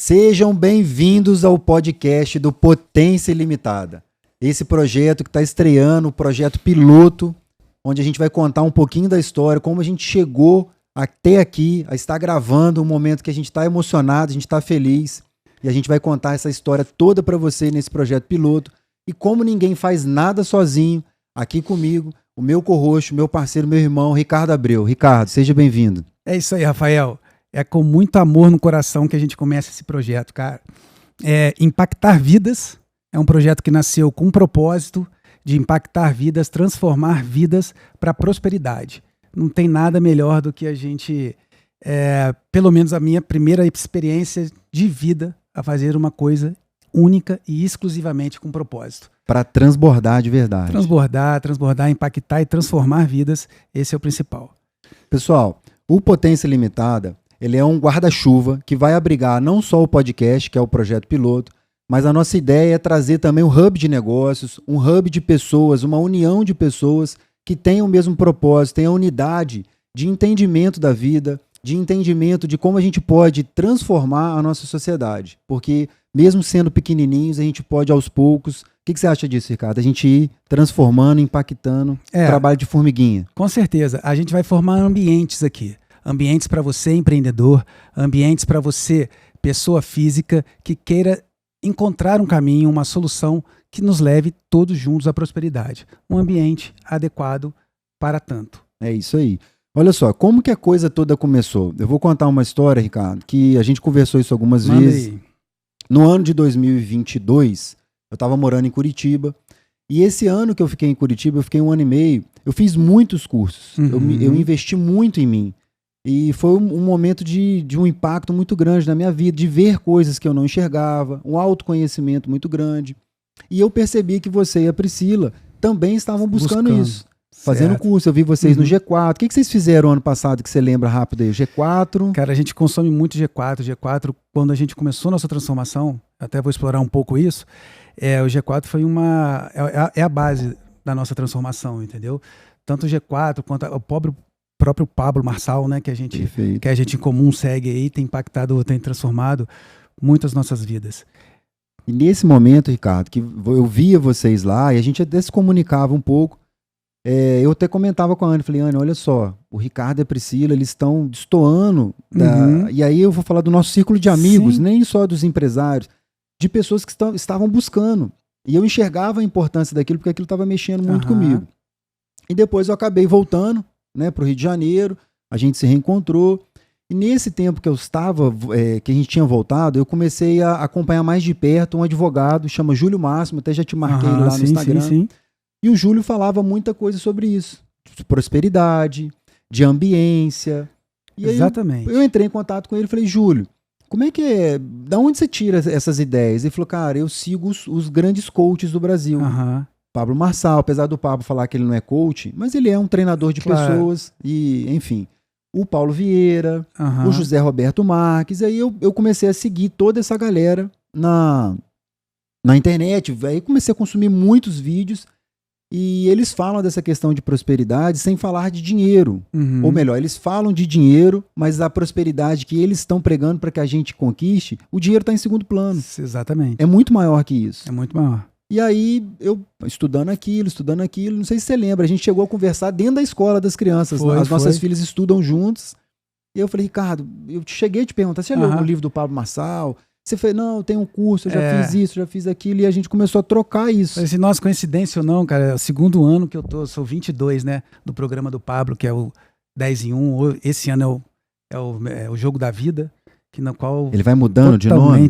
Sejam bem-vindos ao podcast do Potência Ilimitada. Esse projeto que está estreando, o projeto piloto, onde a gente vai contar um pouquinho da história, como a gente chegou até aqui, a estar gravando um momento que a gente está emocionado, a gente está feliz, e a gente vai contar essa história toda para você nesse projeto piloto. E como ninguém faz nada sozinho, aqui comigo, o meu co-host, meu parceiro, meu irmão, Ricardo Abreu. Ricardo, seja bem-vindo. É isso aí, Rafael. É com muito amor no coração que a gente começa esse projeto, cara. Impactar vidas é um projeto que nasceu com um propósito de impactar vidas, transformar vidas para a prosperidade. Não tem nada melhor do que a gente, pelo menos a minha primeira experiência de vida, a fazer uma coisa única e exclusivamente com propósito. Para transbordar de verdade. Transbordar, impactar e transformar vidas, esse é o principal. Pessoal, o Potência Limitada, ele é um guarda-chuva que vai abrigar não só o podcast, que é o projeto piloto, mas a nossa ideia é trazer também um hub de negócios, um hub de pessoas, uma união de pessoas que tenham o mesmo propósito, tenham unidade de entendimento da vida, de entendimento de como a gente pode transformar a nossa sociedade. Porque mesmo sendo pequenininhos, a gente pode aos poucos... O que você acha disso, Ricardo? A gente ir transformando, impactando o trabalho de formiguinha. Com certeza. A gente vai formar ambientes aqui. Ambientes para você, empreendedor, ambientes para você, pessoa física, que queira encontrar um caminho, uma solução que nos leve todos juntos à prosperidade. Um ambiente adequado para tanto. É isso aí. Olha só, como que a coisa toda começou? Eu vou contar uma história, Ricardo, que a gente conversou isso algumas vezes. Aí. No ano de 2022, eu estava morando em Curitiba, e esse ano que eu fiquei em Curitiba, eu fiquei 1 ano e meio, eu fiz muitos cursos, eu investi muito em mim. E foi um momento de um impacto muito grande na minha vida, de ver coisas que eu não enxergava, um autoconhecimento muito grande. E eu percebi que você e a Priscila também estavam buscando isso, fazendo curso. Eu vi vocês no G4. O que vocês fizeram ano passado que você lembra rápido aí? G4? Cara, a gente consome muito G4. G4, quando a gente começou nossa transformação, até vou explorar um pouco isso, o G4 foi a base da nossa transformação, entendeu? Tanto o G4 quanto o próprio Pablo Marçal, né, que a gente em comum segue aí, tem impactado, tem transformado muitas nossas vidas. E nesse momento, Ricardo, que eu via vocês lá, e a gente até se comunicava um pouco, eu até comentava com a Anne, falei, Anne, olha só, o Ricardo e a Priscila, eles estão destoando, e aí eu vou falar do nosso círculo de amigos, nem só dos empresários, de pessoas que estavam buscando. E eu enxergava a importância daquilo, porque aquilo estava mexendo muito comigo. E depois eu acabei voltando, né, para o Rio de Janeiro, a gente se reencontrou, e nesse tempo que eu estava, que a gente tinha voltado, eu comecei a acompanhar mais de perto um advogado, chama Júlio Máximo, até já te marquei lá no Instagram, e o Júlio falava muita coisa sobre isso, de prosperidade, de ambiência, e exatamente. Aí eu entrei em contato com ele e falei, Júlio, como é que é, da onde você tira essas ideias? Ele falou, cara, eu sigo os grandes coaches do Brasil, Pablo Marçal, apesar do Pablo falar que ele não é coach, mas ele é um treinador de pessoas, e enfim, o Paulo Vieira, o José Roberto Marques, aí eu comecei a seguir toda essa galera na internet, aí comecei a consumir muitos vídeos, e eles falam dessa questão de prosperidade sem falar de dinheiro, ou melhor, eles falam de dinheiro, mas a prosperidade que eles estão pregando para que a gente conquiste, o dinheiro está em segundo plano. Exatamente. É muito maior que isso. É muito maior. E aí, eu estudando aquilo, não sei se você lembra, a gente chegou a conversar dentro da escola das crianças, as nossas filhas estudam juntos, e eu falei, Ricardo, eu cheguei a te perguntar, você leu o livro do Pablo Marçal? Você falou, não, eu tenho um curso, eu já fiz isso, já fiz aquilo, e a gente começou a trocar isso. Falei assim, nossa, coincidência ou não, cara, é o 2º ano que eu sou 22, né, do programa do Pablo, que é o 10 em 1, esse ano é o Jogo da Vida, que no qual... Ele vai mudando de nome?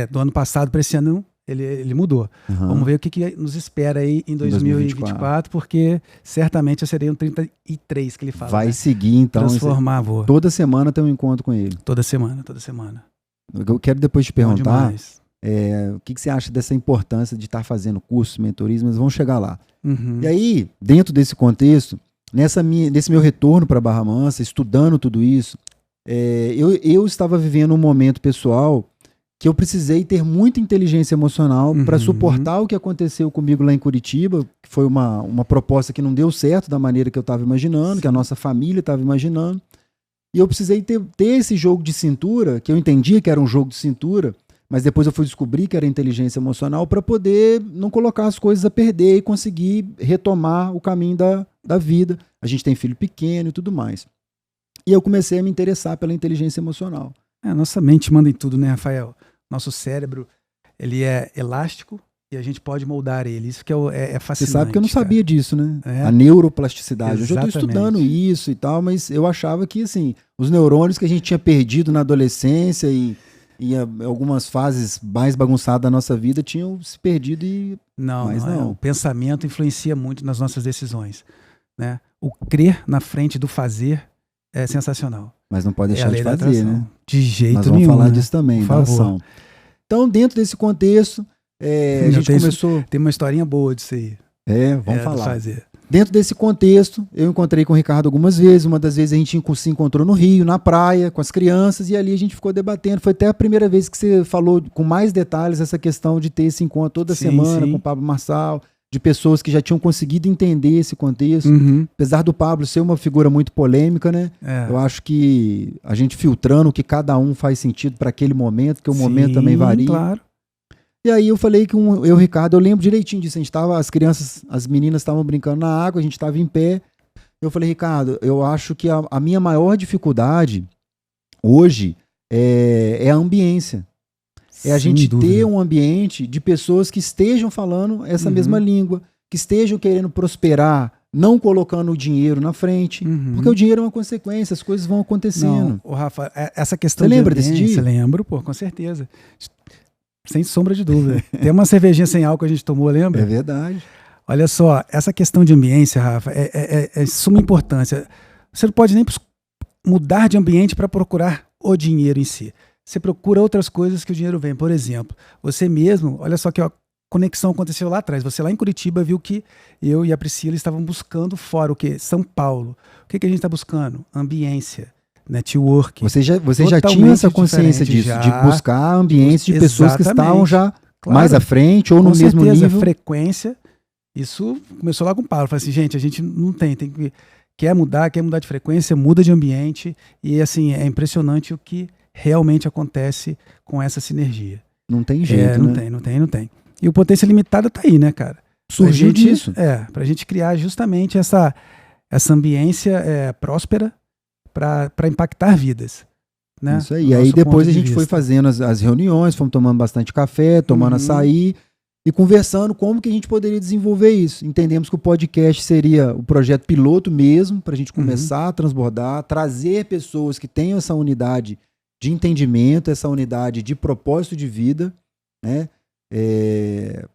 Do ano passado para esse ano, ele mudou. Vamos ver o que nos espera aí em 2024, porque certamente eu serei um 33 que ele fala. Vai seguir, então. Transformar, toda semana tem um encontro com ele. Toda semana. Eu quero depois te perguntar o que você acha dessa importância de estar fazendo cursos, mentorias, mas vamos chegar lá. E aí, dentro desse contexto, nesse meu retorno para Barra Mansa, estudando tudo isso, eu estava vivendo um momento pessoal que eu precisei ter muita inteligência emocional para suportar o que aconteceu comigo lá em Curitiba, que foi uma proposta que não deu certo da maneira que eu estava imaginando, que a nossa família estava imaginando. E eu precisei ter esse jogo de cintura, que eu entendia que era um jogo de cintura, mas depois eu fui descobrir que era inteligência emocional para poder não colocar as coisas a perder e conseguir retomar o caminho da vida. A gente tem filho pequeno e tudo mais. E eu comecei a me interessar pela inteligência emocional. Nossa mente manda em tudo, né, Rafael? Nosso cérebro, ele é elástico e a gente pode moldar ele. Isso que é fascinante. Você sabe que eu não sabia disso, né? É. A neuroplasticidade. Exatamente. Eu já estou estudando isso e tal, mas eu achava que, assim, os neurônios que a gente tinha perdido na adolescência e algumas fases mais bagunçadas da nossa vida tinham se perdido e... Não. O pensamento influencia muito nas nossas decisões, né? O crer na frente do fazer é sensacional. Mas não pode deixar de fazer, né? De jeito nenhum. Nós vamos falar né? disso também, da ação. Então, dentro desse contexto, a gente começou... Tem uma historinha boa disso aí. Vamos falar. Dentro desse contexto, eu encontrei com o Ricardo algumas vezes. Uma das vezes a gente se encontrou no Rio, na praia, com as crianças, e ali a gente ficou debatendo. Foi até a primeira vez que você falou com mais detalhes essa questão de ter esse encontro toda semana com o Pablo Marçal, de pessoas que já tinham conseguido entender esse contexto. Apesar do Pablo ser uma figura muito polêmica, né? Eu acho que a gente filtrando o que cada um faz sentido para aquele momento, porque o momento também varia. Claro. E aí eu falei que eu e o Ricardo, eu lembro direitinho disso, as meninas estavam brincando na água, a gente estava em pé. Eu falei, Ricardo, eu acho que a minha maior dificuldade hoje é a ambiência. É a gente ter um ambiente de pessoas que estejam falando essa mesma língua, que estejam querendo prosperar, não colocando o dinheiro na frente, porque o dinheiro é uma consequência, as coisas vão acontecendo. Não, Rafa, essa questão Você lembra desse dia? Lembro, com certeza. Sem sombra de dúvida. Tem uma cervejinha sem álcool que a gente tomou, lembra? É verdade. Olha só, essa questão de ambiência, Rafa, é de suma importância. Você não pode nem mudar de ambiente para procurar o dinheiro em si. Você procura outras coisas que o dinheiro vem. Por exemplo, você mesmo, olha só que a conexão aconteceu lá atrás. Você lá em Curitiba viu que eu e a Priscila estavam buscando fora o quê? São Paulo. O que a gente está buscando? Ambiência. Network. Você já tinha essa consciência disso, de buscar ambientes de pessoas que estavam já mais à frente ou no mesmo nível. Frequência. Isso começou lá com o Paulo. Falei assim, gente, a gente não tem que quer mudar de frequência, muda de ambiente e assim, é impressionante o que realmente acontece com essa sinergia. Não tem jeito, né? Não tem. E o Potência Limitada tá aí, né, cara? Surgiu disso. Pra gente criar justamente essa ambiência próspera para impactar vidas. Né? Isso aí. E aí depois a gente foi fazendo as reuniões, fomos tomando bastante café, tomando açaí e conversando como que a gente poderia desenvolver isso. Entendemos que o podcast seria o projeto piloto mesmo, para a gente começar a transbordar, trazer pessoas que tenham essa unidade de entendimento, essa unidade de propósito de vida, né?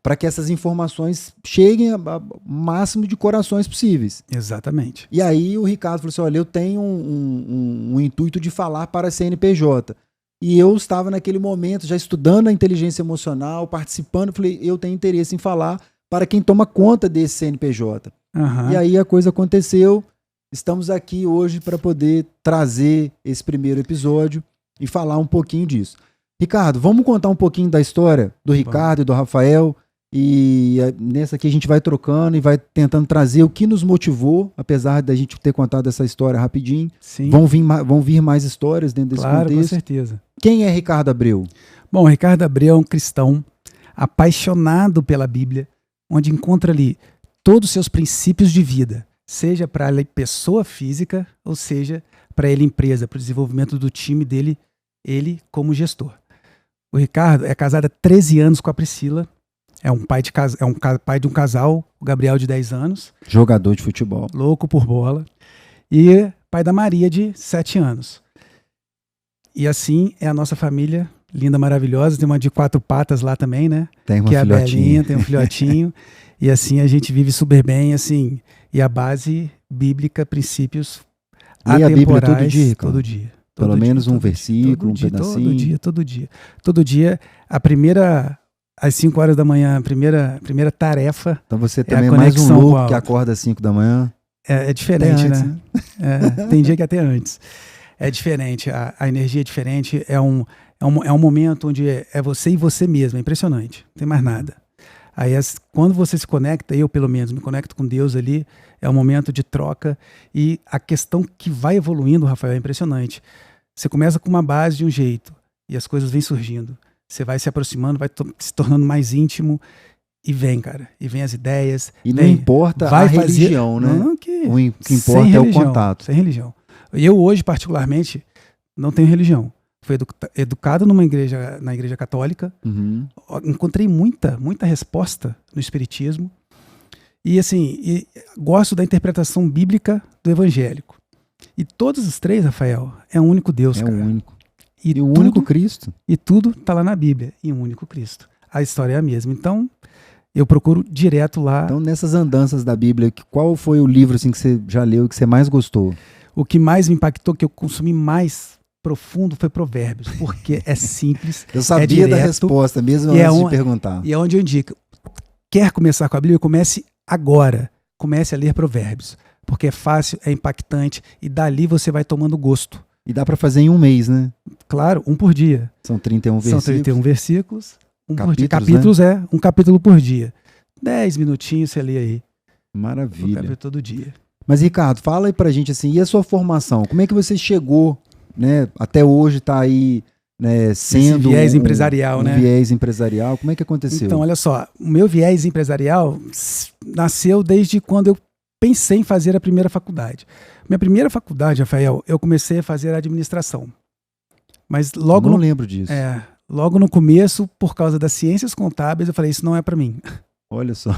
Para que essas informações cheguem ao máximo de corações possíveis. Exatamente. E aí o Ricardo falou assim, olha, eu tenho um intuito de falar para a CNPJ. E eu estava naquele momento já estudando a inteligência emocional, participando, falei, eu tenho interesse em falar para quem toma conta desse CNPJ. E aí a coisa aconteceu, estamos aqui hoje para poder trazer esse primeiro episódio e falar um pouquinho disso. Ricardo, vamos contar um pouquinho da história do Ricardo e do Rafael, e nessa aqui a gente vai trocando e vai tentando trazer o que nos motivou, apesar da gente ter contado essa história rapidinho. Sim. Vão vir mais histórias dentro desse contexto. Com certeza. Quem é Ricardo Abreu? Bom, Ricardo Abreu é um cristão apaixonado pela Bíblia, onde encontra ali todos os seus princípios de vida, seja para a pessoa física, ou seja, para ele empresa, para o desenvolvimento do time dele, ele como gestor. O Ricardo é casado há 13 anos com a Priscila, é um pai de um casal, o Gabriel de 10 anos. Jogador de futebol. Louco por bola. E pai da Maria de 7 anos. E assim é a nossa família, linda, maravilhosa. Tem uma de 4 patas lá também, né? Tem uma que filhotinha. É a Belinha, tem um filhotinho. E assim a gente vive super bem, assim. E a base bíblica, princípios atemporais. E a Bíblia todo dia. Pelo menos um versículo, um pedacinho. Todo dia. Às 5 horas da manhã, a primeira tarefa. Então você também é mais um louco que acorda às 5 da manhã. É diferente, antes, né? Tem dia que até antes. É diferente, a energia é diferente. É um momento onde é você e você mesmo. É impressionante. Não tem mais nada. Aí, quando você se conecta, eu pelo menos me conecto com Deus ali, é um momento de troca. E a questão que vai evoluindo, Rafael, é impressionante. Você começa com uma base de um jeito e as coisas vêm surgindo. Você vai se aproximando, vai se tornando mais íntimo e vem, cara. E vem as ideias. E não importa a religião, né? Não, o que importa é o contato. Sem religião. Eu hoje, particularmente, não tenho religião. Fui educado na igreja católica. Uhum. Encontrei muita resposta no espiritismo. E assim, gosto da interpretação bíblica do evangélico. E todos os três, Rafael, é um único Deus, cara. É o único. E o único Cristo. E tudo está lá na Bíblia. E um único Cristo. A história é a mesma. Então, eu procuro direto lá. Então, nessas andanças da Bíblia, qual foi o livro assim, que você já leu e que você mais gostou? O que mais me impactou, que eu consumi mais profundo, foi Provérbios. Porque é simples. Eu sabia direto, da resposta, mesmo antes de perguntar. E é onde eu indico. Quer começar com a Bíblia? Comece agora. Comece a ler Provérbios. Porque é fácil, é impactante. E dali você vai tomando gosto. E dá para fazer em um mês, né? Claro, um por dia. São 31 versículos. São 31 versículos. Capítulos, né? Um capítulo por dia. 10 minutinhos você lê aí. Maravilha. Um capítulo todo dia. Mas, Ricardo, fala aí pra gente assim, e a sua formação? Como é que você chegou, né? Até hoje tá aí, né, sendo esse viés empresarial, né? Viés empresarial. Como é que aconteceu? Então, olha só, o meu viés empresarial nasceu desde quando eu pensei em fazer a primeira faculdade. Minha primeira faculdade, Rafael, eu comecei a fazer administração. Mas logo não lembro disso. Logo no começo, por causa das ciências contábeis, eu falei, isso não é para mim. Olha só.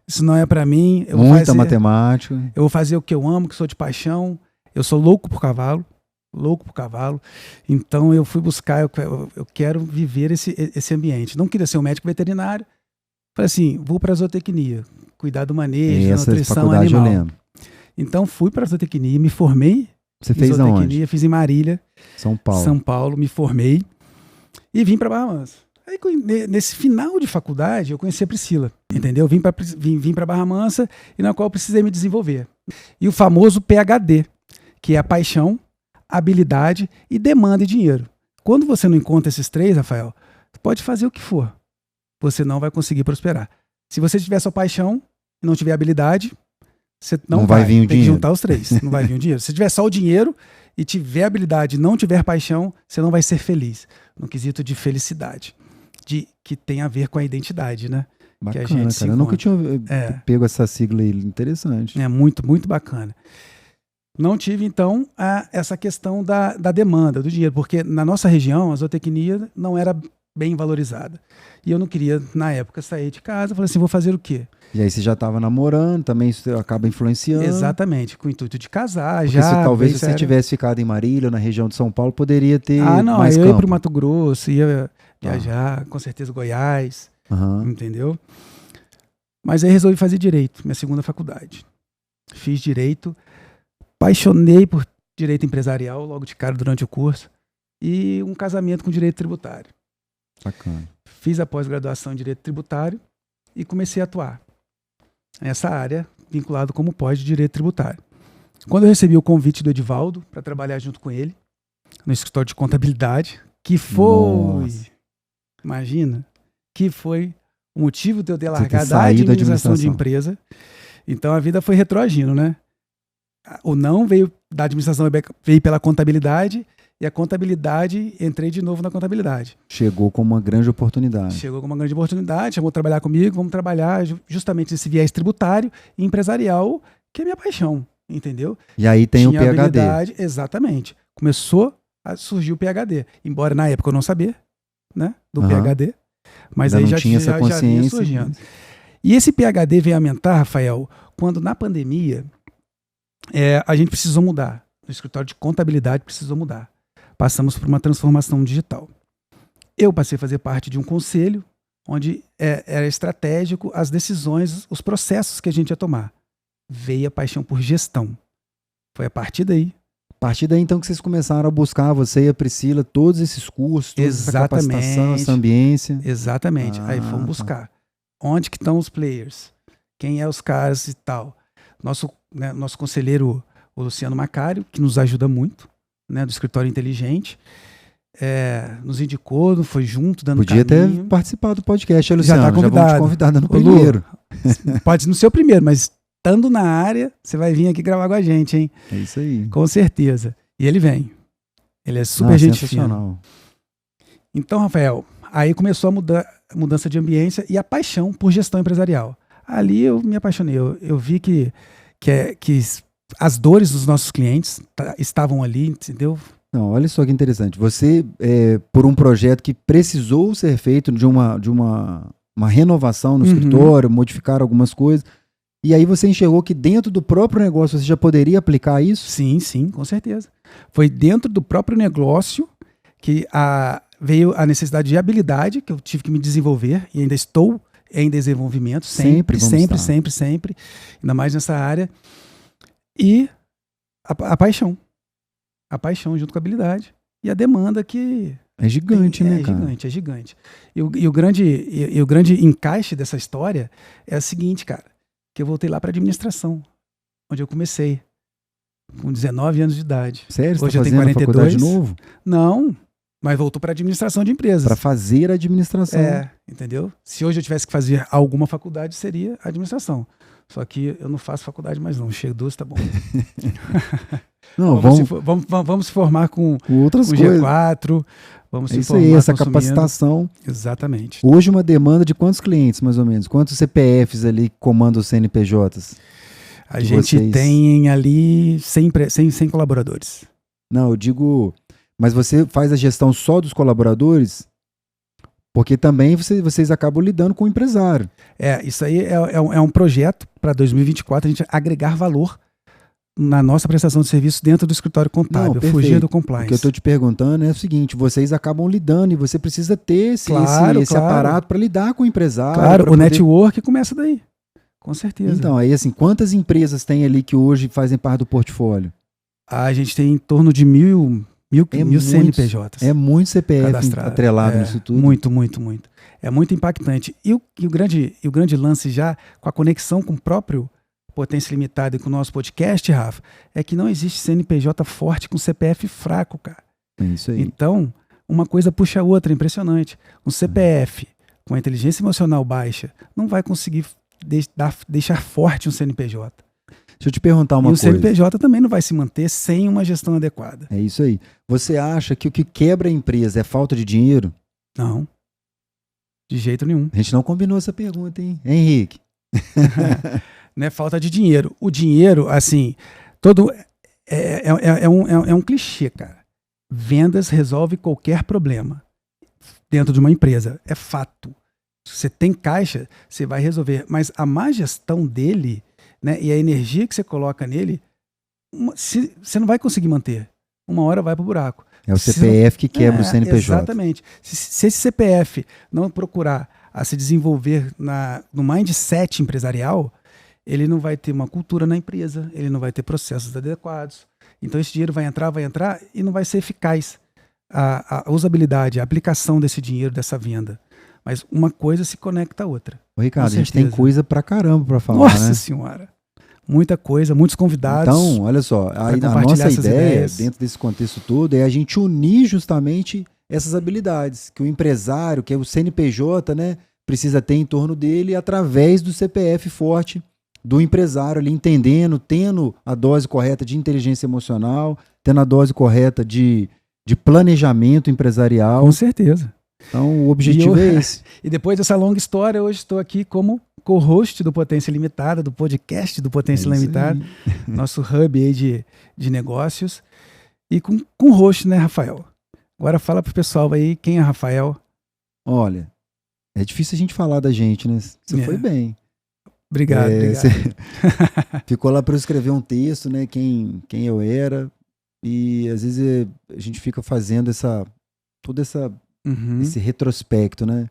Isso não é para mim. Muita matemática. Eu vou fazer o que eu amo, que sou de paixão. Eu sou louco por cavalo. Então eu fui buscar, eu quero viver esse ambiente. Não queria ser um médico veterinário. Falei assim, vou para a zootecnia, cuidar do manejo, da nutrição animal. Eu lembro. Então fui para a zootecnia, me formei. Você fez aonde? Fiz em Marília, São Paulo. São Paulo, me formei e vim para Barra Mansa. Aí nesse final de faculdade eu conheci a Priscila, entendeu? Vim para Barra Mansa e na qual eu precisei me desenvolver. E o famoso PhD, que é a paixão, habilidade e demanda e dinheiro. Quando você não encontra esses três, Rafael, pode fazer o que for, você não vai conseguir prosperar. Se você tiver sua paixão e não tiver habilidade, você não vai vir o dinheiro. Tem que juntar os três, não vai vir o dinheiro. Se tiver só o dinheiro e tiver habilidade e não tiver paixão, você não vai ser feliz. No quesito de felicidade, que tem a ver com a identidade, né? Bacana, que a gente cara. Eu nunca tinha pego essa sigla aí, interessante. É muito, muito bacana. Não tive, então, essa questão da demanda, do dinheiro, porque na nossa região a zootecnia não era bem valorizada. E eu não queria, na época, sair de casa. Falei assim, vou fazer o quê? E aí você já estava namorando, também isso acaba influenciando. Exatamente, com o intuito de casar. Porque talvez se você tivesse ficado em Marília, na região de São Paulo, poderia ter mais eu campo. ia para o Mato Grosso, ia viajar, com certeza Goiás, entendeu? Mas aí resolvi fazer Direito, minha segunda faculdade. Fiz Direito, apaixonei por Direito Empresarial logo de cara durante o curso e um casamento com Direito Tributário. Bacana. Fiz a pós-graduação em Direito Tributário e comecei a atuar nessa área, vinculado como pós de Direito Tributário. Quando eu recebi o convite do Edivaldo para trabalhar junto com ele, no escritório de contabilidade, que foi, imagina, que foi o motivo de eu ter largado a administração de empresa. Então a vida foi retroagindo, né? O não veio da administração, veio pela contabilidade, e a contabilidade, entrei de novo na contabilidade. Chegou como uma grande oportunidade. Chamou trabalhar comigo, vamos trabalhar justamente nesse viés tributário e empresarial, que é minha paixão, entendeu? E aí tem o PhD. Exatamente. Começou a surgir o PhD, embora na época eu não sabia, né, do PhD, mas ainda aí não tinha essa consciência. vinha surgindo. E esse PhD veio aumentar, Rafael, quando na pandemia a gente precisou mudar. O escritório de contabilidade precisou mudar. Passamos por uma transformação digital. Eu passei a fazer parte de um conselho onde era estratégico as decisões, os processos que a gente ia tomar. Veio a paixão por gestão. Foi a partir daí. A partir daí, então, que vocês começaram a buscar, você e a Priscila, todos esses cursos, toda essa capacitação, essa ambiência. Exatamente. Aí fomos buscar. Onde que estão os players? Quem é os caras e tal? Nosso conselheiro, o Luciano Macário, que nos ajuda muito, né, do Escritório Inteligente. nos indicou, foi junto, dando Podia caminho. ter participado do podcast, Luciano. Já tá convidado. Já vamos te convidar no Ô, Lu, primeiro. Pode não ser o primeiro, mas estando na área, você vai vir aqui gravar com a gente, hein? É isso aí. Com certeza. E ele vem. Ele é super gente fina. Então, Rafael, aí começou a mudança de ambiência e a paixão por gestão empresarial. Ali eu me apaixonei. Eu vi que as dores dos nossos clientes estavam ali, entendeu? Não, olha só que interessante. Você, por um projeto que precisou ser feito de uma renovação no escritório, modificar algumas coisas, e aí você enxergou que dentro do próprio negócio você já poderia aplicar isso? Sim, com certeza. Foi dentro do próprio negócio que veio a necessidade de habilidade, que eu tive que me desenvolver, e ainda estou em desenvolvimento, sempre. Ainda mais nessa área. E a paixão. A paixão junto com a habilidade. E a demanda que... É gigante, né, cara? É gigante. E o grande encaixe dessa história é o seguinte, cara, que eu voltei lá para administração, onde eu comecei, com 19 anos de idade. Sério? Hoje você eu tá tenho fazendo 42. faculdade de novo? Não, mas voltou para administração de empresas. Para fazer a administração. Entendeu? Se hoje eu tivesse que fazer alguma faculdade, seria administração. Só que eu não faço faculdade mais não. Chego 12, tá bom. Não, vamos se formar com outras coisas. G4. Vamos se isso formar aí, essa consumindo. capacitação. Exatamente. Hoje uma demanda de quantos clientes, mais ou menos? Quantos CPFs ali comandam os CNPJs? A gente tem ali 100 colaboradores. Não, eu digo... Mas você faz a gestão só dos colaboradores? Porque também vocês acabam lidando com o empresário. Isso aí é um projeto para 2024, a gente agregar valor na nossa prestação de serviço dentro do escritório contábil, fugir do compliance. O que eu estou te perguntando é o seguinte, vocês acabam lidando e você precisa ter esse aparato para lidar com o empresário. Claro, o network começa daí, com certeza. Então, aí assim, quantas empresas tem ali que hoje fazem parte do portfólio? A gente tem em torno de mil CNPJs. É muito CPF atrelado nisso tudo. Muito. É muito impactante. E o grande lance já, com a conexão com o próprio Potência Limitada e com o nosso podcast, Rafa, é que não existe CNPJ forte com CPF fraco, cara. É isso aí. Então, uma coisa puxa a outra, impressionante. Um CPF com a inteligência emocional baixa não vai conseguir deixar forte um CNPJ. Deixa eu te perguntar uma coisa. E o CNPJ também não vai se manter sem uma gestão adequada. É isso aí. Você acha que o que quebra a empresa é falta de dinheiro? Não. De jeito nenhum. A gente não combinou essa pergunta, hein, Henrique? Não é falta de dinheiro. O dinheiro, assim, é um clichê, cara. Vendas resolve qualquer problema dentro de uma empresa. É fato. Se você tem caixa, você vai resolver. Mas a má gestão dele, né, e a energia que você coloca nele, você não vai conseguir manter. Uma hora vai pro buraco. É o CPF que quebra o CNPJ. Exatamente. Se esse CPF não procurar a se desenvolver no mindset empresarial, ele não vai ter uma cultura na empresa, ele não vai ter processos adequados. Então esse dinheiro vai entrar e não vai ser eficaz a usabilidade, a aplicação desse dinheiro, dessa venda. Mas uma coisa se conecta à outra. Ô, Ricardo, a gente tem coisa pra caramba pra falar, Nossa Senhora! Muita coisa, muitos convidados. Então, olha só, a nossa ideia, dentro desse contexto todo, é a gente unir justamente essas habilidades que o empresário, que é o CNPJ, né, precisa ter em torno dele através do CPF forte do empresário ali, entendendo, tendo a dose correta de inteligência emocional, tendo a dose correta de planejamento empresarial. Com certeza. Então, o objetivo é esse. E depois dessa longa história, hoje estou aqui como co-host do Potência Limitada, do podcast do Potência Limitada, nosso hub aí de negócios, e com host, né, Rafael? Agora fala pro pessoal aí quem é Rafael. Olha, é difícil a gente falar da gente, né? Você foi bem. Obrigado. Ficou lá para eu escrever um texto, né? Quem eu era. E às vezes a gente fica fazendo esse retrospecto, né?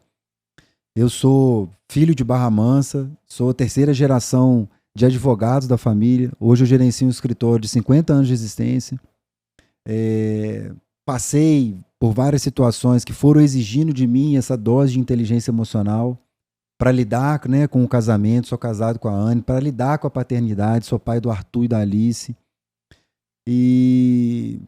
Eu sou filho de Barra Mansa, sou a terceira geração de advogados da família. Hoje eu gerencio um escritório de 50 anos de existência. Passei por várias situações que foram exigindo de mim essa dose de inteligência emocional para lidar, né, com o casamento. Sou casado com a Anne, para lidar com a paternidade. Sou pai do Arthur e da Alice. E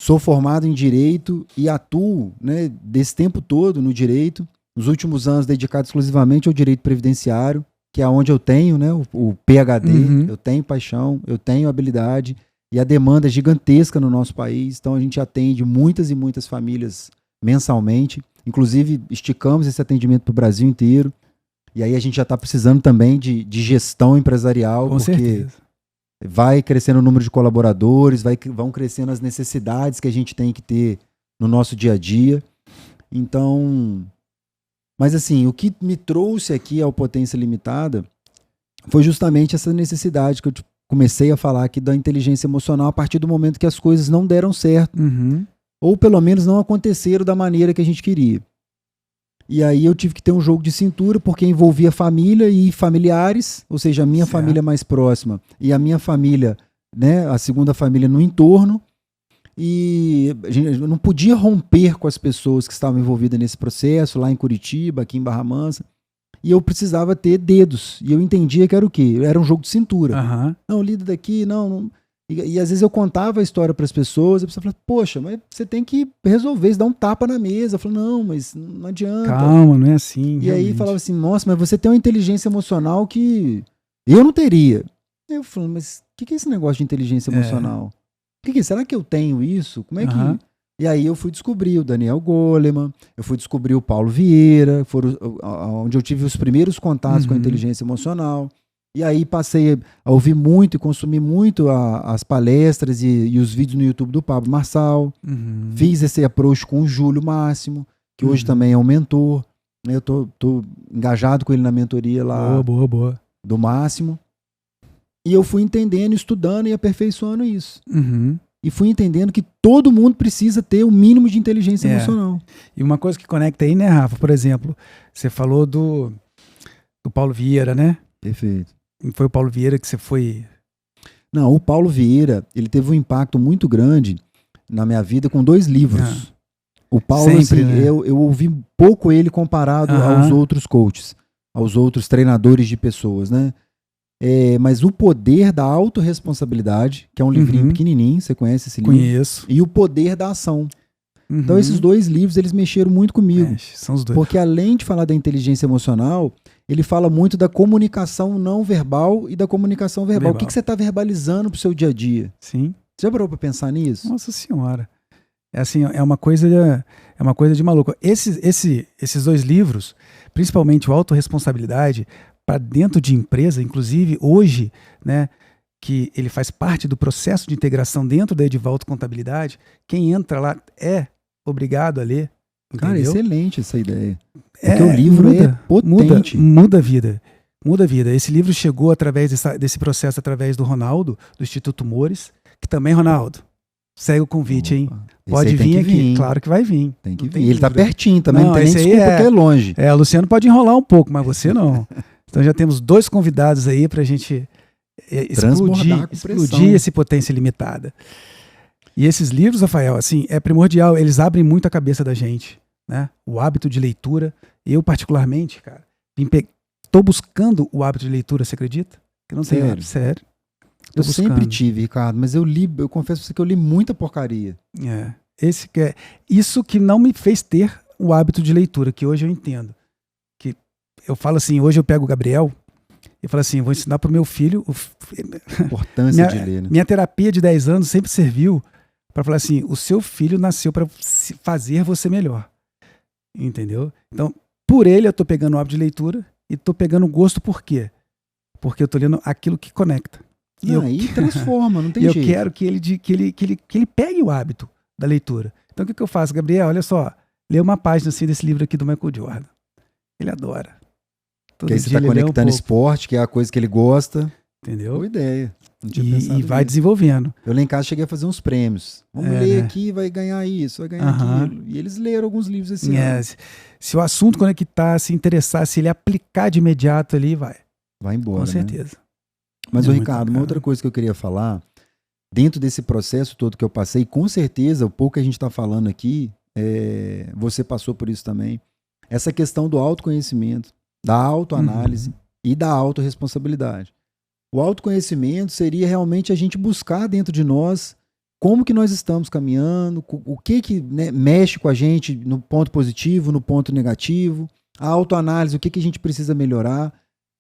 sou formado em Direito e atuo, né, desse tempo todo no Direito, nos últimos anos dedicado exclusivamente ao Direito Previdenciário, que é onde eu tenho, né, o PhD, eu tenho paixão, eu tenho habilidade, e a demanda é gigantesca no nosso país, então a gente atende muitas e muitas famílias mensalmente, inclusive esticamos esse atendimento para o Brasil inteiro, e aí a gente já está precisando também de gestão empresarial, Com certeza. Vai crescendo o número de colaboradores, vão crescendo as necessidades que a gente tem que ter no nosso dia a dia. Então, mas assim, o que me trouxe aqui ao Potência Limitada foi justamente essa necessidade que eu comecei a falar aqui da inteligência emocional a partir do momento que as coisas não deram certo, ou pelo menos não aconteceram da maneira que a gente queria. E aí eu tive que ter um jogo de cintura, porque envolvia família e familiares, ou seja, a minha família mais próxima e a minha família, né, a segunda família no entorno. E eu não podia romper com as pessoas que estavam envolvidas nesse processo, lá em Curitiba, aqui em Barra Mansa. E eu precisava ter dedos. E eu entendia que era o quê? Era um jogo de cintura. Não, lida daqui, não. E às vezes eu contava a história para as pessoas, e a pessoa falava, poxa, mas você tem que resolver isso, dar um tapa na mesa. Eu falava, não, mas não adianta. Calma, não é assim. E aí falava assim, nossa, mas você tem uma inteligência emocional que eu não teria. Aí eu falava, mas o que é esse negócio de inteligência emocional? O que é? Será que eu tenho isso? Como é que... E aí eu fui descobrir o Daniel Goleman, eu fui descobrir o Paulo Vieira, foram onde eu tive os primeiros contatos com a inteligência emocional. E aí passei a ouvir muito e consumir muito as palestras e os vídeos no YouTube do Pablo Marçal. Fiz esse approach com o Júlio Máximo, que hoje também é um mentor. Eu tô engajado com ele na mentoria lá do Máximo. E eu fui entendendo, estudando e aperfeiçoando isso. E fui entendendo que todo mundo precisa ter o mínimo de inteligência emocional. E uma coisa que conecta aí, né, Rafa? Por exemplo, você falou do Paulo Vieira, né? Perfeito. Foi o Paulo Vieira que você foi... Não, o Paulo Vieira, ele teve um impacto muito grande na minha vida com 2 livros. O Paulo, sempre, assim, né? eu ouvi pouco ele comparado aos outros coaches, aos outros treinadores de pessoas, né? Mas O Poder da Autorresponsabilidade, que é um livrinho pequenininho, você conhece esse livro? Conheço. E O Poder da Ação. Então esses 2 livros, eles mexeram muito comigo. São os 2. Porque além de falar da inteligência emocional, ele fala muito da comunicação não verbal e da comunicação verbal. O que você está verbalizando pro seu dia a dia? Sim. Você já parou para pensar nisso? Nossa Senhora. É assim, é uma coisa de maluco. Esses 2 livros, principalmente o Autorresponsabilidade, para dentro de empresa, inclusive hoje, né, que ele faz parte do processo de integração dentro da Edivalto Contabilidade, quem entra lá é obrigado a ler. Entendeu? Cara, excelente essa ideia. Porque o livro é potente. Muda a vida. Muda a vida. Esse livro chegou através desse processo, através do Ronaldo, do Instituto Mores, que também, Ronaldo, segue o convite, hein? Pode vir aqui. Claro que vai vir. Tem que vir. Ele tá pertinho também, não tem nem desculpa que é longe. O Luciano pode enrolar um pouco, mas você não. Então já temos 2 convidados aí pra gente explodir esse Potência Limitada. E esses livros, Rafael, assim, é primordial, eles abrem muito a cabeça da gente, né? O hábito de leitura. Eu, particularmente, cara, tô buscando o hábito de leitura, você acredita? Que não tem hábito, sério. Eu sempre tive, Ricardo, mas eu confesso pra você que eu li muita porcaria. Isso que não me fez ter o hábito de leitura, que hoje eu entendo. Que eu falo assim, hoje eu pego o Gabriel e falo assim, vou ensinar pro meu filho... A importância de ler, né? Minha terapia de 10 anos sempre serviu para falar assim, o seu filho nasceu para fazer você melhor. Entendeu? Então, por ele eu tô pegando o hábito de leitura e tô pegando o gosto por quê? Porque eu tô lendo aquilo que conecta. E transforma, não tem jeito. Eu quero que ele pegue o hábito da leitura. Então o que eu faço? Gabriel, olha só, lê uma página assim desse livro aqui do Michael Jordan. Ele adora. Porque aí você está conectando esporte, que é a coisa que ele gosta. Entendeu? Boa ideia. Não tinha pensado e vai nisso. desenvolvendo. Eu lá em casa cheguei a fazer uns prêmios. Vamos ler aqui, vai ganhar isso, vai ganhar aquilo. E eles leram alguns livros esse ano. Se o assunto conectar, se interessar, se ele aplicar de imediato ali, vai. Vai embora, com certeza. Mas, Ricardo, uma outra coisa que eu queria falar, dentro desse processo todo que eu passei, com certeza, o pouco que a gente está falando aqui, você passou por isso também, essa questão do autoconhecimento, da autoanálise e da autorresponsabilidade. O autoconhecimento seria realmente a gente buscar dentro de nós como que nós estamos caminhando, o que né, mexe com a gente no ponto positivo, no ponto negativo, a autoanálise, o que a gente precisa melhorar,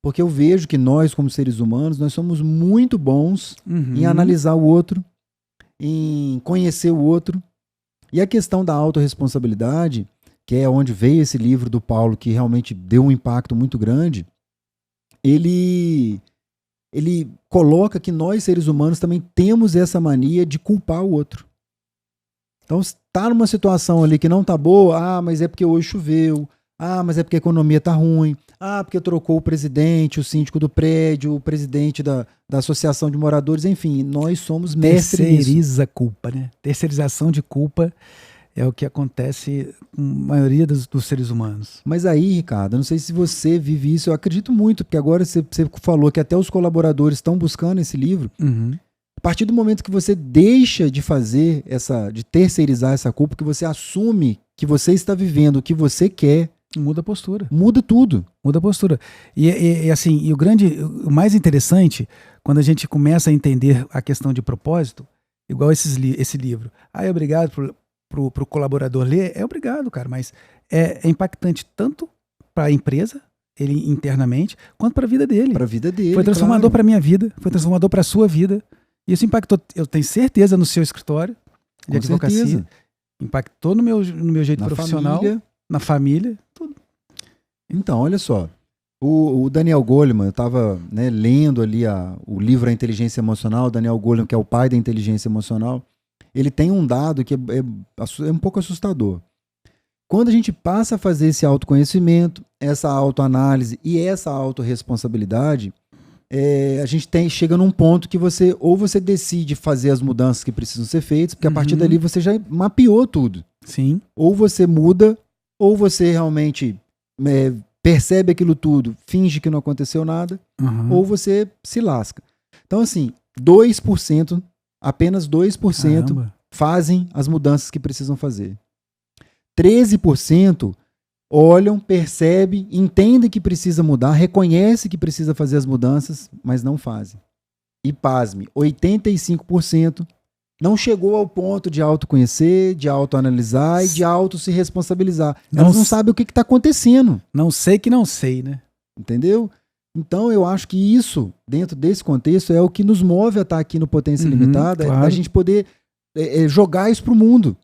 porque eu vejo que nós, como seres humanos, nós somos muito bons em analisar o outro, em conhecer o outro, e a questão da autorresponsabilidade, que é onde veio esse livro do Paulo, que realmente deu um impacto muito grande, ele coloca que nós, seres humanos, também temos essa mania de culpar o outro. Então, se tá numa situação ali que não tá boa, mas é porque hoje choveu, mas é porque a economia tá ruim, porque trocou o presidente, o síndico do prédio, o presidente da associação de moradores, enfim, nós somos mestres nisso. Terceiriza a culpa, né? Terceirização de culpa é o que acontece com a maioria dos seres humanos. Mas aí, Ricardo, eu não sei se você vive isso, eu acredito muito, porque agora você falou que até os colaboradores estão buscando esse livro. A partir do momento que você deixa de fazer de terceirizar essa culpa, que você assume que você está vivendo o que você quer, muda a postura. Muda tudo. Muda a postura. E assim, o mais interessante, quando a gente começa a entender a questão de propósito, igual esse livro. Obrigado pro colaborador ler, obrigado, cara, mas é impactante tanto para a empresa, ele internamente, quanto para a vida dele. Para a vida dele. Foi transformador para minha vida, foi transformador para a sua vida. E isso impactou, eu tenho certeza, no seu escritório de advocacia. Certeza. Impactou no meu jeito profissional, na família, tudo. Então, olha só. O Daniel Goleman, eu estava lendo ali o livro A Inteligência Emocional, o Daniel Goleman, que é o pai da inteligência emocional, ele tem um dado que é um pouco assustador. Quando a gente passa a fazer esse autoconhecimento, essa autoanálise e essa autorresponsabilidade, a gente chega num ponto que você decide fazer as mudanças que precisam ser feitas, porque a partir dali você já mapeou tudo. Sim. Ou você muda, ou você realmente percebe aquilo tudo, finge que não aconteceu nada, ou você se lasca. Então, assim, 2%, apenas 2% Caramba. fazem as mudanças que precisam fazer. 13% olham, percebem, entendem que precisa mudar, reconhecem que precisa fazer as mudanças, mas não fazem. E pasme, 85% não chegou ao ponto de autoconhecer, de autoanalisar e de se responsabilizar. Elas não sabem o que está acontecendo. Não sei que não sei, né? Entendeu? Então eu acho que isso, dentro desse contexto, é o que nos move a estar aqui no Potência Limitada, claro. a gente poder jogar isso para o mundo.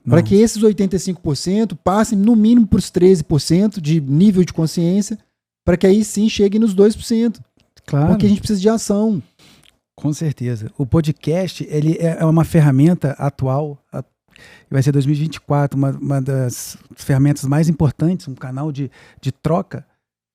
Para que esses 85% passem no mínimo para os 13% de nível de consciência, para que aí sim cheguem nos 2%. Claro. Porque a gente precisa de ação. Com certeza. O podcast, ele é uma ferramenta atual, vai ser 2024, uma das ferramentas mais importantes, um canal de troca,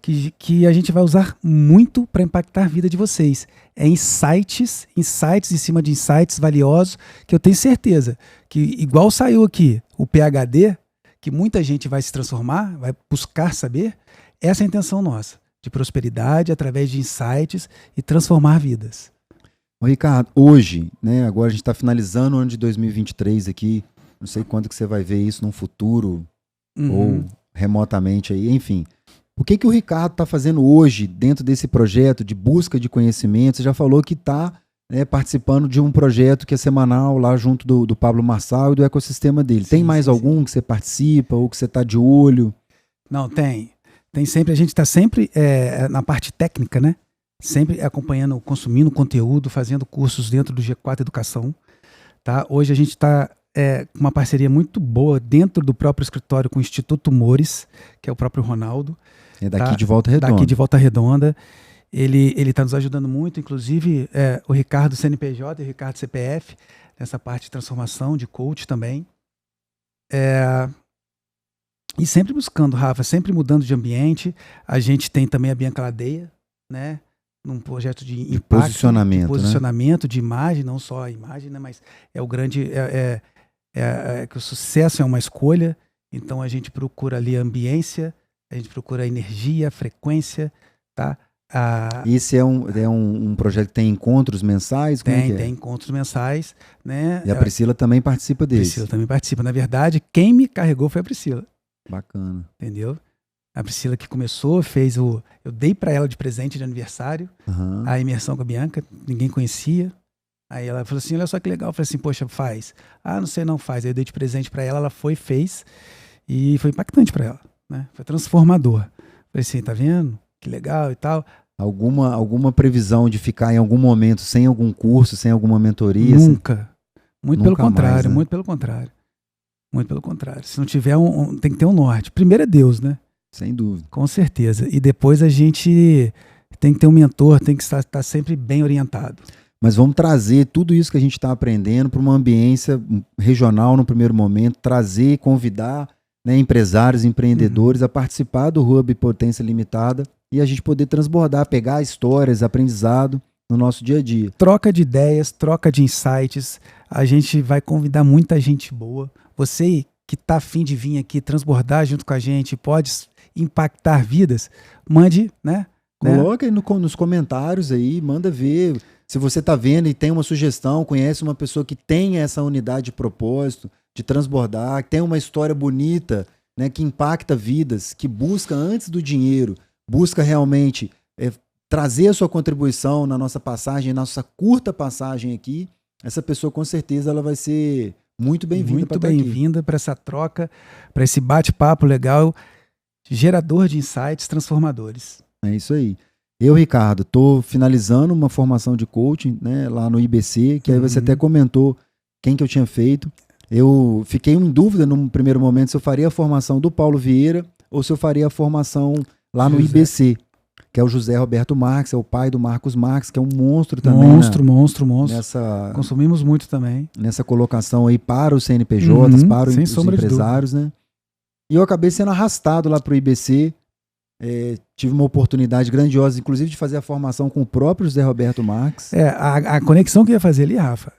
que a gente vai usar muito para impactar a vida de vocês. É insights em cima de insights valiosos, que eu tenho certeza que, igual saiu aqui o PhD, que muita gente vai se transformar, vai buscar saber, essa é a intenção nossa, de prosperidade através de insights e transformar vidas. Ô Ricardo, hoje, agora a gente está finalizando o ano de 2023 aqui, não sei quando que você vai ver isso num futuro ou remotamente aí, enfim. O que o Ricardo está fazendo hoje dentro desse projeto de busca de conhecimento? Você já falou que está participando de um projeto que é semanal lá junto do Pablo Marçal e do ecossistema dele. Tem mais algum que você participa ou que você está de olho? Não, tem. Tem sempre, a gente está sempre na parte técnica, né? Sempre acompanhando, consumindo conteúdo, fazendo cursos dentro do G4 Educação. Tá? Hoje a gente está com uma parceria muito boa dentro do próprio escritório com o Instituto Mores, que é o próprio Ronaldo. É daqui de Volta Redonda. Daqui de Volta Redonda. Ele está nos ajudando muito, inclusive o Ricardo CNPJ e o Ricardo CPF, nessa parte de transformação, de coach também. E sempre buscando, Rafa, sempre mudando de ambiente. A gente tem também a Bianca Ladeia, né? Num projeto de impacto, posicionamento, de imagem, não só a imagem, né? Mas é o grande... que o sucesso é uma escolha, então a gente procura ali a ambiência, a gente procura a energia, a frequência, tá? Esse é um projeto que tem encontros mensais? Tem encontros mensais, né? E a Priscila também participa desse? Priscila também participa. Na verdade, quem me carregou foi a Priscila. Bacana. Entendeu? A Priscila que começou, eu dei para ela de presente de aniversário, a imersão com a Bianca, ninguém conhecia. Aí ela falou assim, olha só que legal. Eu falei assim, poxa, faz. Ah, não sei, não faz. Aí eu dei de presente pra ela foi, fez. E foi impactante pra ela, né? Foi transformador. Falei assim, tá vendo? Que legal e tal. Alguma previsão de ficar em algum momento sem algum curso, sem alguma mentoria? Nunca. Muito pelo Nunca mais, contrário, né? muito pelo contrário. Muito pelo contrário. Se não tiver tem que ter um norte. Primeiro é Deus, né? Sem dúvida. Com certeza. E depois a gente tem que ter um mentor, tem que estar sempre bem orientado. Mas vamos trazer tudo isso que a gente está aprendendo para uma ambiência regional no primeiro momento, trazer, convidar, né, empresários, empreendedores a participar do Hub Potência Limitada e a gente poder transbordar, pegar histórias, aprendizado no nosso dia a dia. Troca de ideias, troca de insights. A gente vai convidar muita gente boa. Você que está afim de vir aqui transbordar junto com a gente, pode impactar vidas, mande, né? Coloca aí nos comentários aí, manda ver. Se você está vendo e tem uma sugestão, conhece uma pessoa que tem essa unidade de propósito, de transbordar, que tem uma história bonita, né, que impacta vidas, que busca antes do dinheiro, busca realmente trazer a sua contribuição na nossa passagem, na nossa curta passagem aqui, essa pessoa com certeza ela vai ser muito bem-vinda. Muito bem-vinda para essa troca, para esse bate-papo legal, gerador de insights transformadores. É isso aí. Eu, Ricardo, estou finalizando uma formação de coaching, né, lá no IBC, que aí você até comentou quem que eu tinha feito. Eu fiquei em dúvida num primeiro momento se eu faria a formação do Paulo Vieira ou se eu faria a formação lá no IBC, que é o José Roberto Marques, é o pai do Marcos Marques, que é um monstro também. Monstro. Consumimos muito também. Nessa colocação aí para os CNPJs, para os empresários, né? E eu acabei sendo arrastado lá para o IBC. Tive uma oportunidade grandiosa, inclusive, de fazer a formação com o próprio José Roberto Marques. A conexão que eu ia fazer ali, Rafa,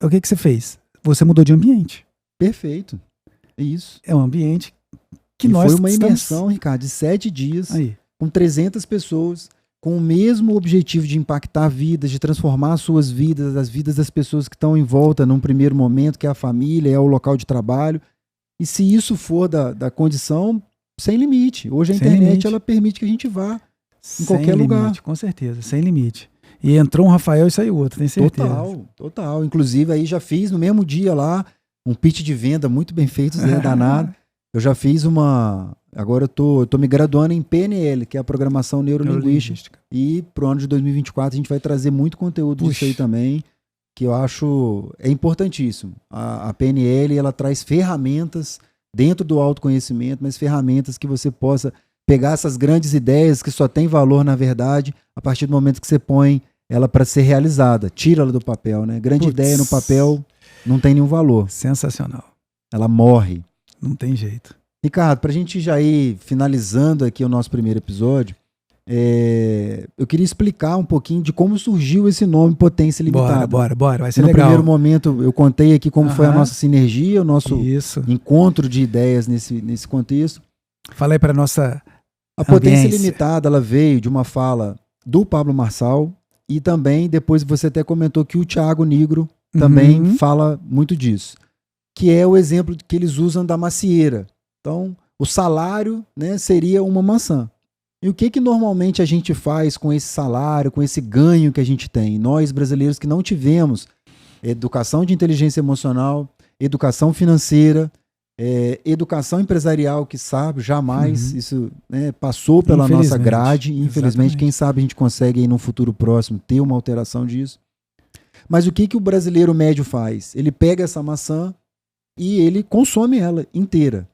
o que você fez? Você mudou de ambiente. Perfeito. É isso. É um ambiente que foi uma imersão, Ricardo, de 7 dias, com 300 pessoas, com o mesmo objetivo de impactar vidas, de transformar as suas vidas, as vidas das pessoas que estão em volta num primeiro momento, que é a família, é o local de trabalho. E se isso for da condição, sem limite. Hoje a internet ela permite que a gente vá em qualquer lugar. Com certeza, sem limite. E entrou um Rafael e saiu outro, tenho certeza. Total. Inclusive aí já fiz no mesmo dia lá um pitch de venda muito bem feito, Zé danado. Eu já fiz agora eu tô me graduando em PNL, que é a Programação Neurolinguística. E pro ano de 2024 a gente vai trazer muito conteúdo disso aí também, que eu acho importantíssimo. A PNL, ela traz ferramentas dentro do autoconhecimento, mas ferramentas que você possa pegar essas grandes ideias que só tem valor na verdade a partir do momento que você põe ela para ser realizada, tira ela do papel, né? Grande ideia no papel não tem nenhum valor. Sensacional. Ela morre. Não tem jeito. Ricardo, para a gente já ir finalizando aqui o nosso primeiro episódio, eu queria explicar um pouquinho de como surgiu esse nome Potência Limitada. Bora, vai ser no legal. No primeiro momento eu contei aqui como foi a nossa sinergia, o nosso encontro de ideias nesse contexto. Falei para nossa A Potência Limitada, ela veio de uma fala do Pablo Marçal e também depois você até comentou que o Thiago Nigro também fala muito disso, que é o exemplo que eles usam da macieira. Então, o salário, né, seria uma maçã. E o que normalmente a gente faz com esse salário, com esse ganho que a gente tem? Nós, brasileiros que não tivemos educação de inteligência emocional, educação financeira, educação empresarial, que sabe, jamais isso, né, passou pela nossa grade. Infelizmente, quem sabe a gente consegue aí no futuro próximo ter uma alteração disso. Mas o que o brasileiro médio faz? Ele pega essa maçã e ele consome ela inteira.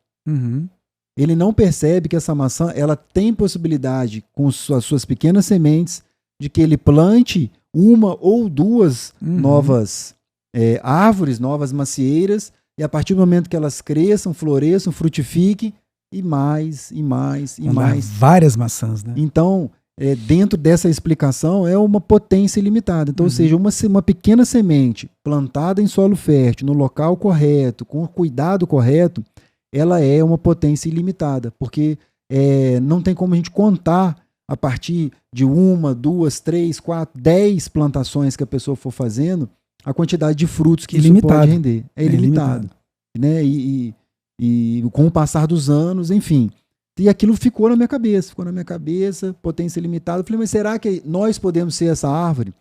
Ele não percebe que essa maçã ela tem possibilidade, com as suas pequenas sementes, de que ele plante uma ou duas novas árvores, novas macieiras, e a partir do momento que elas cresçam, floresçam, frutifiquem, e mais. Várias maçãs, né? Então, dentro dessa explicação, é uma potência ilimitada. Então, ou seja, uma pequena semente plantada em solo fértil, no local correto, com o cuidado correto, ela é uma potência ilimitada, porque não tem como a gente contar a partir de 1, 2, 3, 4, 10 plantações que a pessoa for fazendo, a quantidade de frutos que isso pode render. É ilimitado. Né? E com o passar dos anos, enfim. E aquilo ficou na minha cabeça, potência ilimitada. Eu falei, mas será que nós podemos ser essa árvore?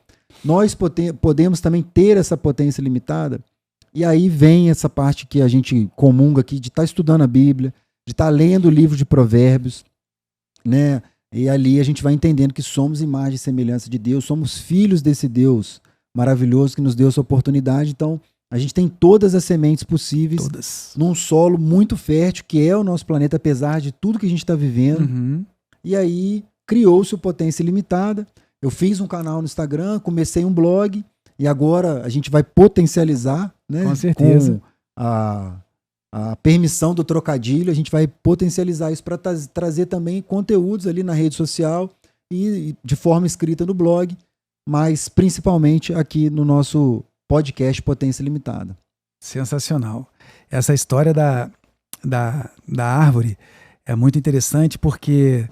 nós podemos também ter essa potência limitada. E aí vem essa parte que a gente comunga aqui, de estar estudando a Bíblia, de estar lendo o livro de Provérbios, né? E ali a gente vai entendendo que somos imagem e semelhança de Deus, somos filhos desse Deus maravilhoso que nos deu essa oportunidade. Então, a gente tem todas as sementes possíveis num solo muito fértil, que é o nosso planeta, apesar de tudo que a gente está vivendo. Uhum. E aí criou-se o Potência Ilimitada. Eu fiz um canal no Instagram, comecei um blog, e agora a gente vai potencializar, né? Com certeza. Com a permissão do trocadilho, a gente vai potencializar isso para trazer também conteúdos ali na rede social e de forma escrita no blog, mas principalmente aqui no nosso podcast Potência Limitada. Sensacional. Essa história da árvore é muito interessante porque,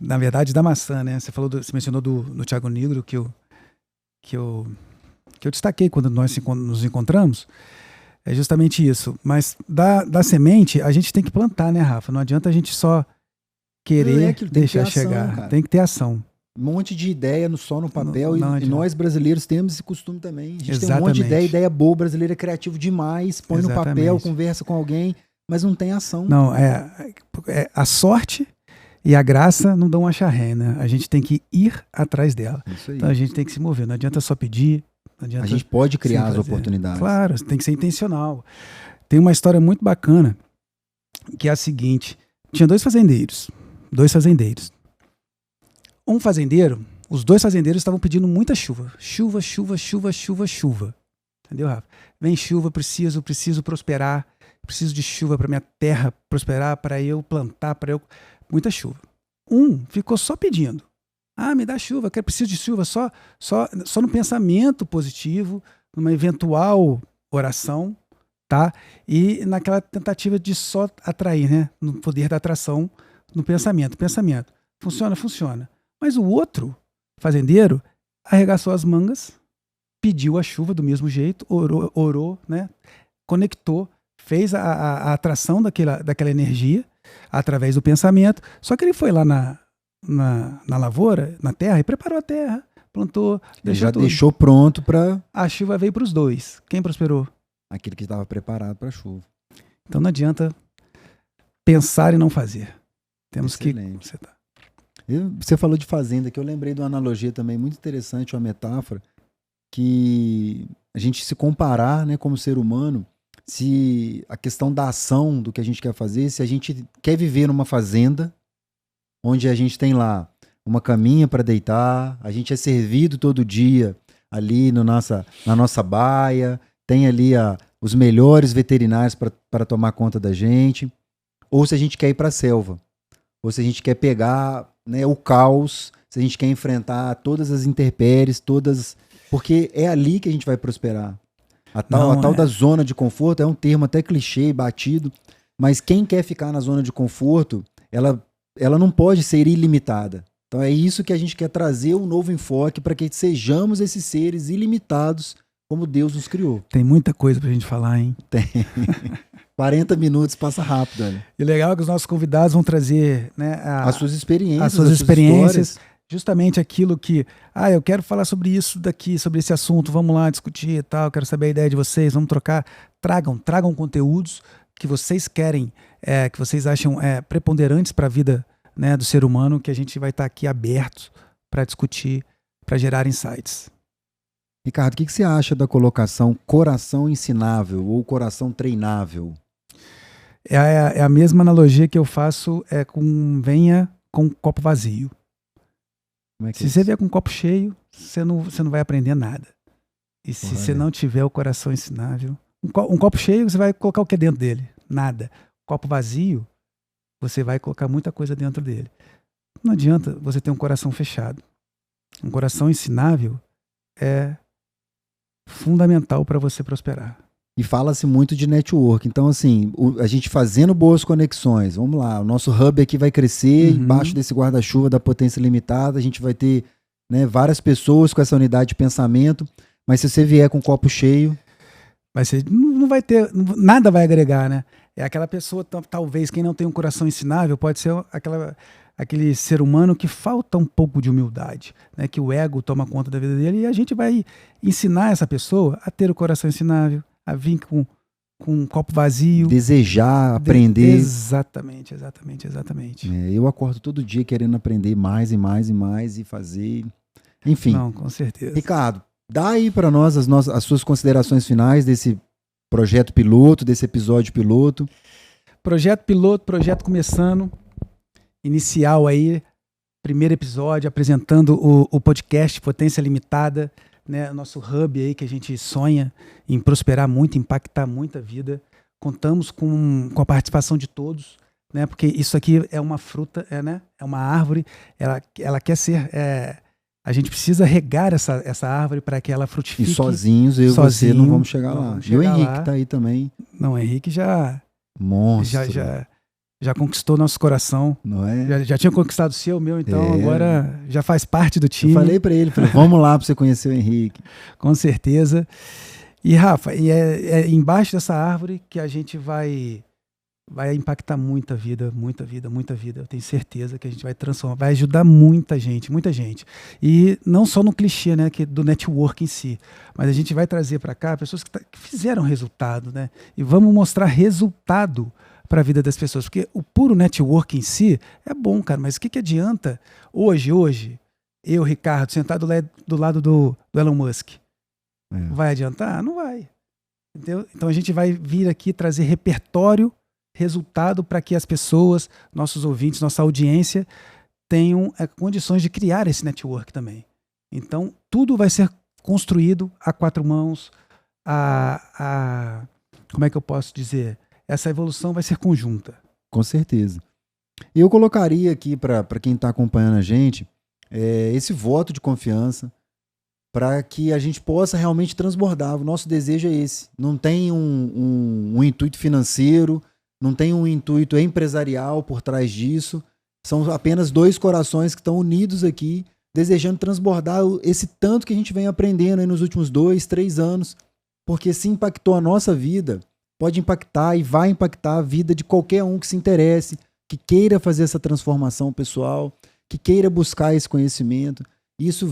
na verdade, da maçã, né? Você mencionou do Thiago Negro que eu destaquei quando nós nos encontramos. É justamente isso. Mas da semente, a gente tem que plantar, né, Rafa? Não adianta a gente só querer deixar chegar. Cara. Tem que ter ação. Um monte de ideia só no papel. E nós brasileiros temos esse costume também. A gente tem um monte de ideia boa. O brasileiro é criativo demais. Põe no papel, conversa com alguém, mas não tem ação. Não, a sorte e a graça não dão a charré, né? A gente tem que ir atrás dela. Isso aí. Então a gente tem que se mover. Não adianta só pedir. A gente pode criar as oportunidades. Claro, tem que ser intencional. Tem uma história muito bacana, que é a seguinte. Tinha dois fazendeiros. Os dois fazendeiros estavam pedindo muita chuva. Chuva. Entendeu, Rafa? Vem chuva, preciso prosperar. Preciso de chuva para minha terra prosperar, para eu plantar, muita chuva. Um ficou só pedindo. Me dá chuva, preciso de chuva, só no pensamento positivo, numa eventual oração, tá? E naquela tentativa de só atrair, né? No poder da atração, no pensamento. Funciona. Mas o outro fazendeiro arregaçou as mangas, pediu a chuva do mesmo jeito, orou, né? Conectou, fez a atração daquela energia através do pensamento, só que ele foi lá na lavoura, na terra, e preparou a terra, plantou, deixou pronto para... A chuva veio para os dois. Quem prosperou? Aquele que estava preparado para a chuva. Então não adianta pensar e não fazer. Temos Excelente. que... Você falou de fazenda, que eu lembrei de uma analogia também muito interessante, uma metáfora, que a gente se comparar, né, como ser humano, se a questão da ação, do que a gente quer fazer, se a gente quer viver numa fazenda, onde a gente tem lá uma caminha para deitar, a gente é servido todo dia ali na nossa baia, tem ali os melhores veterinários para tomar conta da gente, ou se a gente quer ir para a selva, ou se a gente quer pegar, né, o caos, se a gente quer enfrentar todas as intempéries, porque é ali que a gente vai prosperar. A tal da zona de conforto é um termo até clichê, batido, mas quem quer ficar na zona de conforto, ela não pode ser ilimitada. Então é isso que a gente quer trazer, um novo enfoque para que sejamos esses seres ilimitados como Deus nos criou. Tem muita coisa pra gente falar, hein? Tem. 40 minutos passa rápido, olha. E o legal é que os nossos convidados vão trazer, né, as suas experiências. As suas experiências. Justamente aquilo que, eu quero falar sobre isso daqui, sobre esse assunto, vamos lá discutir e tal, quero saber a ideia de vocês, vamos trocar. Tragam conteúdos que vocês querem, que vocês acham preponderantes para a vida, né, do ser humano, que a gente vai estar aqui abertos para discutir, para gerar insights. Ricardo, o que você acha da colocação coração ensinável ou coração treinável? É a mesma analogia que eu faço venha com um copo vazio. Se você vier com um copo cheio, você não vai aprender nada. E se você não tiver o coração ensinável... Um copo cheio, você vai colocar o que dentro dele? Nada. Copo vazio, você vai colocar muita coisa dentro dele. Não adianta você ter um coração fechado. Um coração ensinável é fundamental para você prosperar. E fala-se muito de network. Então, assim, a gente fazendo boas conexões, vamos lá, o nosso hub aqui vai crescer, embaixo desse guarda-chuva da potência limitada, a gente vai ter, né, várias pessoas com essa unidade de pensamento, mas se você vier com um copo cheio... não vai ter, nada vai agregar, né? É aquela pessoa, talvez, quem não tem um coração ensinável, pode ser aquele ser humano que falta um pouco de humildade, né? Que o ego toma conta da vida dele, e a gente vai ensinar essa pessoa a ter o coração ensinável, a vir com um copo vazio. Desejar, aprender. Exatamente. Eu acordo todo dia querendo aprender mais e mais e mais e fazer. Enfim. Não, com certeza. Ricardo, dá aí para nós as suas considerações finais desse projeto piloto, desse episódio piloto. Projeto piloto, projeto começando. Inicial aí, primeiro episódio, apresentando o podcast Potência Limitada, né? Nosso hub aí que a gente sonha em prosperar muito, impactar muita vida. Contamos com a participação de todos, né? Porque isso aqui é uma fruta, né? É uma árvore, ela quer ser... a gente precisa regar essa árvore para que ela frutifique. E sozinhos, eu e você não vamos chegar lá. E o Henrique tá aí também. Não, o Henrique já... Monstro. Já conquistou nosso coração. Não é? Já tinha conquistado o meu, então agora já faz parte do time. Eu falei para ele, vamos lá para você conhecer o Henrique. Com certeza. E Rafa, é embaixo dessa árvore que a gente vai impactar muita vida. Eu tenho certeza que a gente vai transformar, vai ajudar muita gente. E não só no clichê, né, do network em si, mas a gente vai trazer para cá pessoas que fizeram resultado, né? E vamos mostrar resultado para a vida das pessoas, porque o puro network em si é bom, cara, mas o que adianta hoje, eu, Ricardo, sentado do lado do Elon Musk? Vai adiantar? Não vai. Entendeu? Então a gente vai vir aqui trazer repertório, resultado para que as pessoas, nossos ouvintes, nossa audiência tenham condições de criar esse network também. Então tudo vai ser construído a quatro mãos, como é que eu posso dizer? Essa evolução vai ser conjunta. Com certeza. Eu colocaria aqui para quem está acompanhando a gente esse voto de confiança para que a gente possa realmente transbordar. O nosso desejo é esse. Não tem um intuito financeiro, não tem um intuito empresarial por trás disso. São apenas dois corações que estão unidos aqui, desejando transbordar esse tanto que a gente vem aprendendo aí nos últimos 2, 3 anos, porque se impactou a nossa vida, pode impactar e vai impactar a vida de qualquer um que se interesse, que queira fazer essa transformação pessoal, que queira buscar esse conhecimento. Isso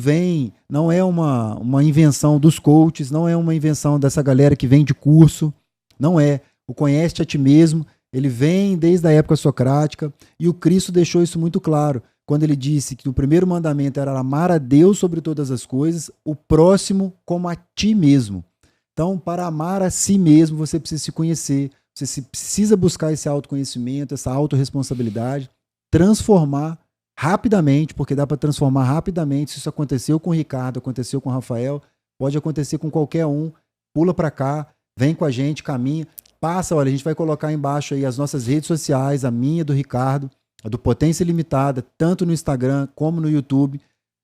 não é uma invenção dos coaches, não é uma invenção dessa galera que vem de curso, não é. O conhece a ti mesmo, ele vem desde a época socrática, e o Cristo deixou isso muito claro, quando ele disse que o primeiro mandamento era amar a Deus sobre todas as coisas, o próximo como a ti mesmo. Então, para amar a si mesmo, você precisa se conhecer, você precisa buscar esse autoconhecimento, essa autorresponsabilidade, transformar rapidamente, porque dá para transformar rapidamente. Se isso aconteceu com o Ricardo, aconteceu com o Rafael, pode acontecer com qualquer um. Pula para cá, vem com a gente, caminha, passa, olha, a gente vai colocar embaixo aí as nossas redes sociais, a minha, do Ricardo, a do Potência Limitada, tanto no Instagram como no YouTube.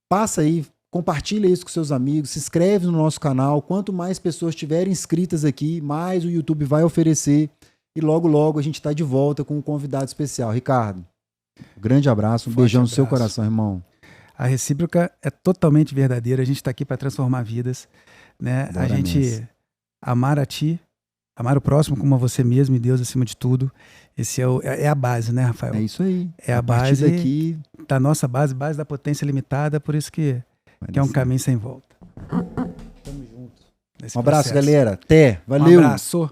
Passa aí, compartilha isso com seus amigos, se inscreve no nosso canal. Quanto mais pessoas estiverem inscritas aqui, mais o YouTube vai oferecer. E logo, logo a gente está de volta com um convidado especial. Ricardo, um grande abraço, um beijão no seu coração, irmão. A recíproca é totalmente verdadeira. A gente está aqui para transformar vidas, né? Bora a gente nessa. amar a ti, amar o próximo como a você mesmo e Deus acima de tudo. Esse é a base, né, Rafael? É isso aí. É a base daqui, da nossa base da Potência Limitada, por isso que é um caminho sem volta. Tamo junto. Um abraço, galera. Até. Valeu. Um abraço.